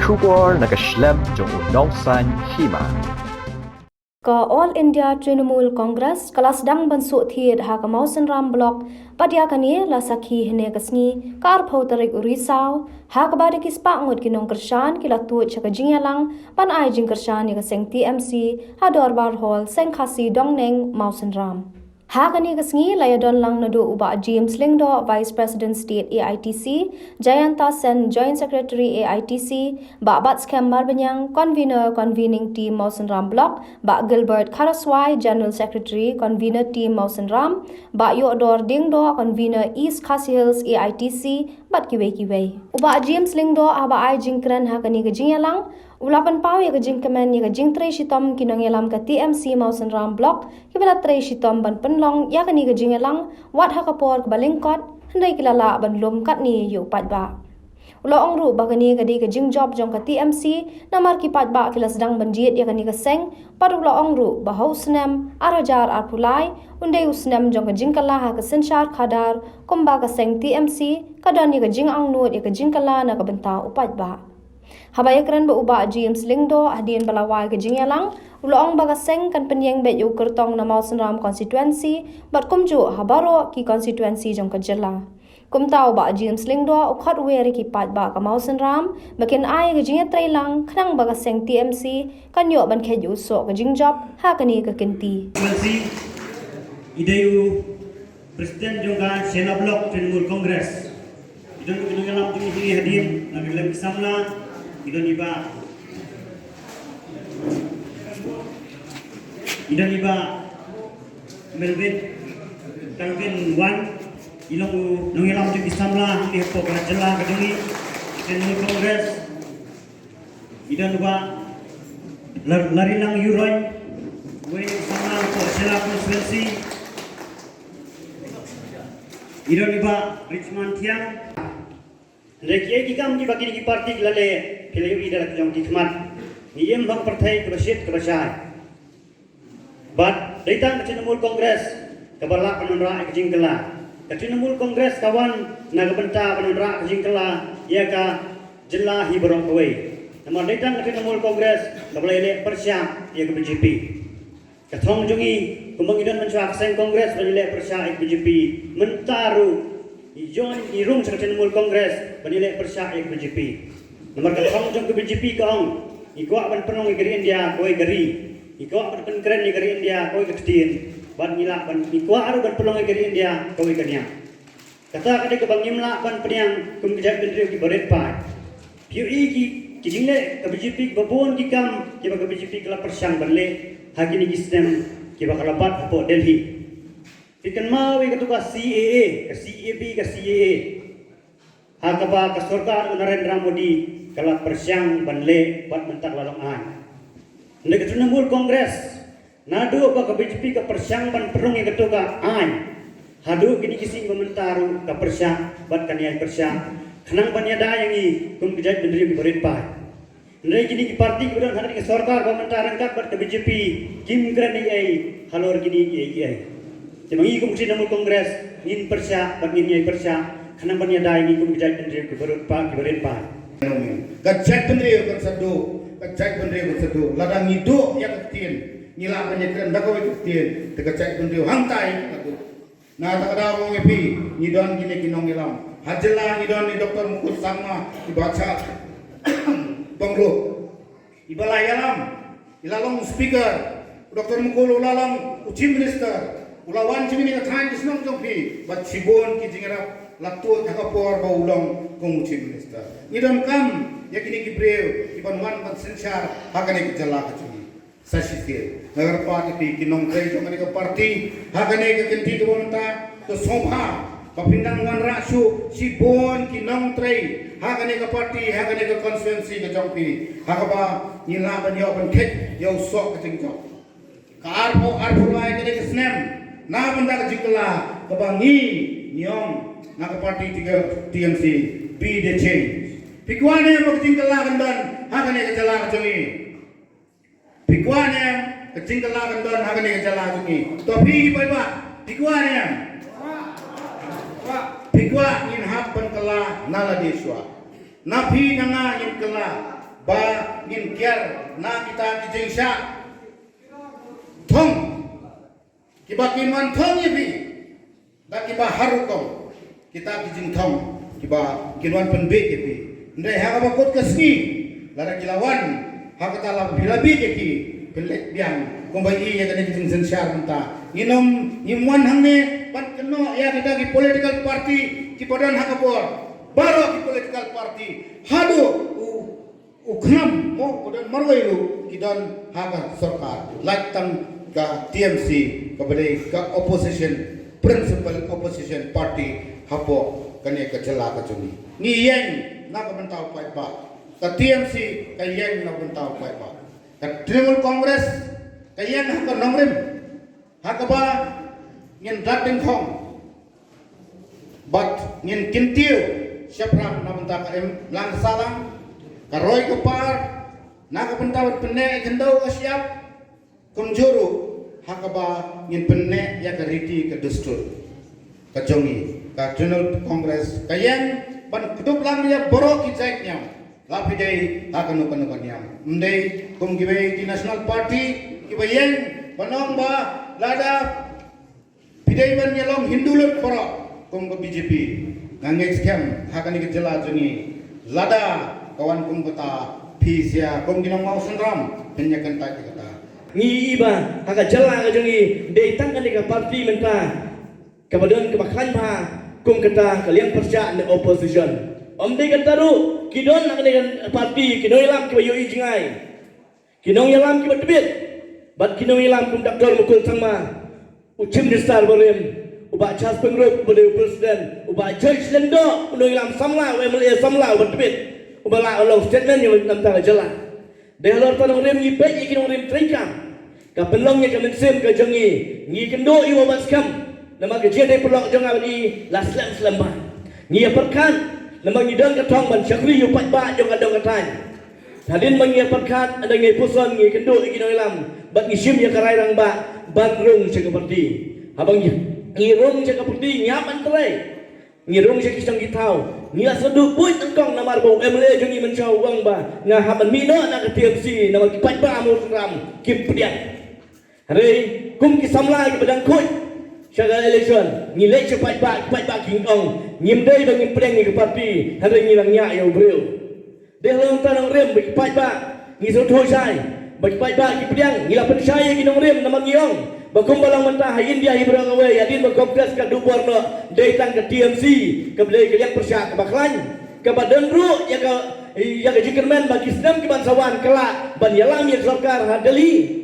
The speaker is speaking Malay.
Shubor nakaslem jong unongsan hima. Ka All India Trinamool Congress kelas dang bansuk thiet ha ka Mausan Ram Block padia kani la sakhi hne kasngi kar photarik urisau ha ka bade kispa ngot kinong kershan kila tu chaka jingyalang pan ai jing kershan ni ka seng TMC ha dorbar hall seng khasi dongneng Mausan Ram ha kani kasngi la ya don lang nadu uba James Lingdo Vice President State AITC Jayanta Sen Joint Secretary AITC ba bat skembar banyang convening team Mausan Ram Block ba Gilbert Karaswai General Secretary convener team Mausan Ram ba Yodor Dingdo convener East Khasi Hills AITC bat kiwei uba James Lingdo aba ai jingkran ha kani ka jingyalang ulapan pau ya ka jingkaman ya ka jingtre shitom kinong yalam ka TMC Mausan Ram Block kibala tre shitom ban penlong ya kani ka jingyalang wat ha ka por ka balingkot handai kilala ban lum kat ni yu pat ba ulo ong ru ba kani ka di ka jing job jong ka TMC namar ki pat ba kila sedang banjit ya kani ka seng pad ulo ong ru ba hau snem arajar arpulai undai usnem jong ka jingkala ha ka senshar khadar kumba ka seng TMC kadon ya ka jing ang nut ya ka jingkala na ka benta upat ba habaya kran ba uba James Lingdo adien balawai ke jingyalang ulong baga seng kan penyeng bet yu kertong na Mausan Ram constituency bat kumju habaro ki constituency jong ka jela kumtau ba James Lingdo ukhot weri ki pat ba ka Mausan Ram makin ai ke jingya trailang khnang baga seng TMC kan yo ban khet yu so ka jingjob ha kani ka kinti ideyu Presiden juga Sena Blok Trinamool Congress idon kinungalam tumi hili hadir naglam samla idon iba Melvin Calvin Wan ilong nungilam tumi samla di po kerajala kadungi Trinamool Congress idon iba larilang Yuroy we samla po sila konstituensi idon iba Richmond Tiang Rekiye ki kam ki bagi ki parti lale philayu ida lak jong ki khmat niyem bang partai ke basit ke basai bat daitan Trinamool Congress kabalak penonra ke jingkala Trinamool Congress kawan naga benta penonra ke jingkala ya ka jela hi borong kawai nama daitan Trinamool Congress kabalai persya ya ke BJP kathong jongi kumbang idan mencuak seng Congress balai persya ke BJP mentaru Ijon irung sa Trinamool Congress banilai persya ek BJP. Nomor kathong jong ke BJP kaong ikwa ban penong igari India koi gari. Ikwa ban penkeren igari India koi ketin. Ban ngila ban ikwa aru ban penong igari India koi kanya. Kata kade ke bang ngimla ban peniang kum kejak kendri ki baret pai. Piu ki jingle ke BJP babon ki kam ki ke BJP kala persyang banle hagini ki sistem ki bakal lapat apo Delhi. Ikan mau ikut ke CAA, ke CAB, ke CAA. Hakaba ke Sarkar Narendra Modi kalau persyang banle buat mentak lalong an. Nek Trinamool Congress nadu apa ke BJP ke persyang ban perung yang ketuka an. Hadu kini kising mementaru ke persyang buat kanian persyang. Kenang banyada yang i kum kejat benderi berit pai. Nek kini ki parti kemudian hadir ke Sarkar pementaran kat buat ke BJP kim keren ai halor kini ai. Semangi kum Trinamool Congress ngin persya bangin nyai persya kana banya dai ni kum kejai pendri ke berut pa kajak pendri ke sadu kajak pendri ke sadu ladang hidup ya ketin nyila banyakran dako ketin te kajak pendri hangtai na takada wong epi nyidon gine kinong ilam hajela nyidon ni doktor mukut sama dibaca banglo ibalayalam ilalong speaker doktor mukul ulalong uchi minister ulawan cimi ni kathan kisnong jongpi bat sibon ki jingera latu thakapor ba ulong kong chief minister nidam kam yakini ki breu iban wan ban sensar hakane ki jala ka chumi sasite nagar party ki nong kai jong ni ka party hakane ka kenti to bonta to sobha papindang wan rasu sibon ki nong trei hakane ka party hakane ka constituency ka jongpi hakaba nila ban yo ban khet yo sok ka jing jong ka arpo lai ka ni snem na benda ke jikla kebangi nyong na ke parti TMC be the change pikwane mo jingkala kandan hakane ke jala jungi pikwane ke jingkala kandan hakane ke jala jungi to pi ba pikwane pikwa in hap ban kala nala deswa na pi nanga in kala ba ngin kiar na kita kijing sya thong kiba kinwan thong yebi da kiba harukong kita kijing thong kiba kinwan penbe yebi ndai ha ba kot kasni lara kilawan ha kata la bilabi ki pelek biang kombai ya kan kijing sensyar menta nginom nyimwan hangne pan keno ya kita ki political party ki badan ha kabor baro ki political party hadu ukhnam mo kodan marwailu kidan haga sarkar latang ka TMC kabade ka opposition principal opposition party hapo kane ka jela ka juni ni yang na ka bantau pai ba ka TMC ka yang na bantau pai ba ka Trinamool Congress ka yang ha ka nomrim ha ka ba ngin dating khong but ngin kintiu syapram na bantau ka lang salang Karoy kapar naga pentawat penne gendau asyap kumjuru hakaba ngin penne ya kariti ka dustur ka jongi ka Trinamool Congress kayen ban kutup lang ya borok kijek nyam lapi dei hakanu kanu kanyam mdei kum gibe di National Party kibayen banong ba lada pidei ban yalong hindulut borok kum ke BJP ngangek scam hakani ke jela jongi lada kawan kum kata pisia kum ginong mau sendram penyakan tak kata ngi iba haka jala ka jongi de tangkan ka parti menta kabadan ka bakhan pa kum kata kalian persya ne opposition de kata ru kidon nak dengan parti kidon ilam ki bayu jingai kidon ilam ki batbit bat kidon ilam kum dakdor mukul sangma uchim nisar bolem uba chas pengrup bode presiden uba judge lendo kidon ilam samla we mele samla batbit ubala Allah statement yang nam ta jala de halor tanong rem ni pe ikin rem trikam ka pelong nya kamen sem ka jongi ngi kendo i wabas kam nama ke jede pelong jong abdi la slam slamba ngi perkan nama ngi dang ka thong ban chakri yu pat ba jong adong ka tan hadin mangi perkan ada ngi puson ngi kendo ikin lam bat ngi sim ya karai rang ba ban rung se seperti abang ngi rung se seperti nyaman trai ngirung je kisang gitau ngia sedu puit engkong namar bau MLA jongi mencau wang ba nga haman mino na ka TMC nama ki pat ba mo ram ki pedian hari kum ki samla ki badang kut syaga election ngile cepat ba kingong ngimdai bang ngim pedang ni ke parti hari ngilang nya yo breu de long tanong rem ki pat ba ngi so thoi sai ba ki pat ba ki pedian ngila pensaya ki nong rem nama ngiong bakum balang mentah India hibrang away adin bagobras ka dubor no datang ke TMC ke belai ke yang persyak ke baklan ke badan ru ya ke jikerman bagi senam ke bansawan kelak ban yalam ya sarkar hadali